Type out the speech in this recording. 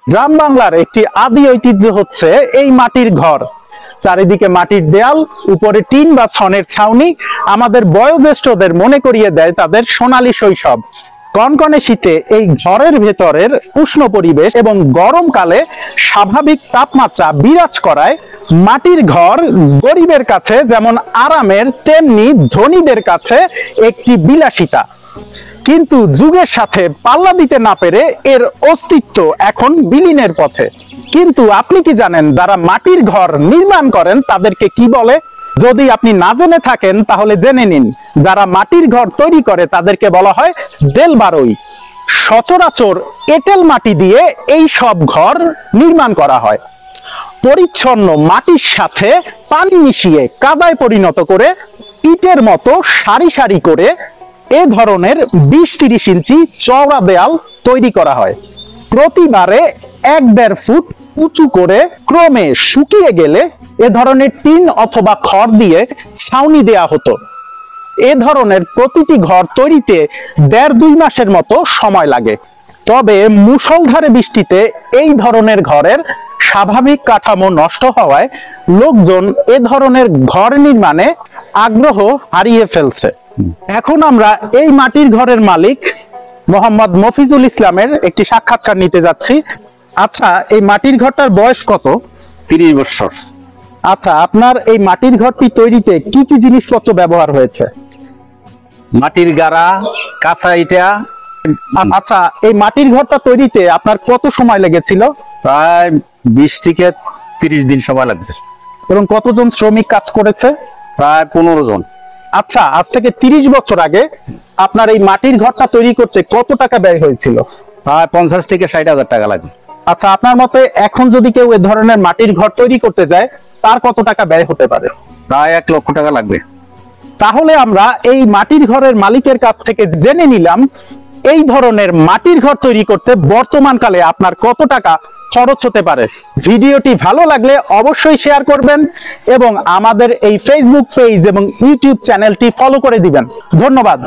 গ্রাম বাংলার একটি আদি ঐতিহ্য হচ্ছে এই মাটির ঘর। চারিদিকে মাটির দেয়াল, উপরে টিন বা ছনের ছাউনি আমাদের বয়োজ্যেষ্ঠদের মনে করিয়ে দেয় তাদের সোনালী শৈশব। কনকনে শীতে এই ঘরের ভেতরের উষ্ণ পরিবেশ এবং গরমকালে স্বাভাবিক তাপমাত্রা বিরাজ করায় মাটির ঘর গরিবের কাছে যেমন আরামের, তেমনি ধনীদের কাছে একটি বিলাসিতা। কিন্তু যুগের সাথে পাল্লা দিতে না পেরে এর অস্তিত্ব এখন বিলীনের পথে। কিন্তু আপনি কি জানেন যারা মাটির ঘর নির্মাণ করেন তাদেরকে কি বলে? যদি আপনি না জেনে থাকেন তাহলে জেনে নিন, যারা মাটির ঘর তৈরি করে তাদেরকে বলা হয় দেলবাড়ই। সচরাচর এঁটেল মাটি দিয়ে এই সব ঘর নির্মাণ করা হয়। পরিচ্ছন্ন মাটির সাথে পানি মিশিয়ে কাদায় পরিণত করে ইটের মতো সারি সারি করে এ ধরনের 20-30 ইঞ্চি চওড়া দেয়াল তৈরি করা হয়। প্রতিবারে 1-1.5 ফুট উঁচু করে ক্রমে শুকিয়ে গেলে এ ধরনের টিন অথবা খড় দিয়ে ছাউনি দেয়া হতো। এ ধরনের প্রতিটি ঘর তৈরিতে 1.5-2 মাসের মতো সময় লাগে। তবে মুষলধারে বৃষ্টিতে এই ধরনের ঘরের স্বাভাবিক কাঠামো নষ্ট হওয়ায় লোকজন এ ধরনের ঘর নির্মাণে আগ্রহ হারিয়ে ফেলছে। এখন আমরা এই মাটির ঘরের মালিক মোহাম্মদ মফিজুল ইসলামের একটি সাক্ষাৎকার নিতে যাচ্ছি। আচ্ছা, এই মাটির ঘরটার বয়স কত? 30 বছর। আচ্ছা, আপনার এই মাটির ঘরটি তৈরিতে কি কি জিনিসপত্র ব্যবহার হয়েছে? মাটির গাড়া, কাঁচা ইটা। আচ্ছা, এই মাটির ঘরটা তৈরিতে আপনার কত সময় লেগেছিল? প্রায় 20 থেকে 30 দিন সময় লাগছে। এবং কতজন শ্রমিক কাজ করেছে? প্রায় 15 জন। আচ্ছা, আজ থেকে 30 বছর আগে আপনার এই মাটির ঘরটা তৈরি করতে কত টাকা ব্যয় হয়েছিল? প্রায় 50 থেকে 60 হাজার টাকা লাগছে। আচ্ছা, আপনার মতে এখন যদি কেউ এ ধরনের মাটির ঘর তৈরি করতে যায় তার কত টাকা ব্যয় হতে পারে? প্রায় 1 লক্ষ টাকা লাগবে। তাহলে আমরা এই মাটির ঘরের মালিকের কাছ থেকে জেনে নিলাম এই ধরনের মাটির ঘর তৈরি করতে বর্তমানকালে আপনার কত টাকা খরচ হতে পারে। ভিডিওটি ভালো লাগলে অবশ্যই শেয়ার করবেন এবং আমাদের এই ফেসবুক পেজ এবং ইউটিউব চ্যানেলটি ফলো করে দিবেন। ধন্যবাদ।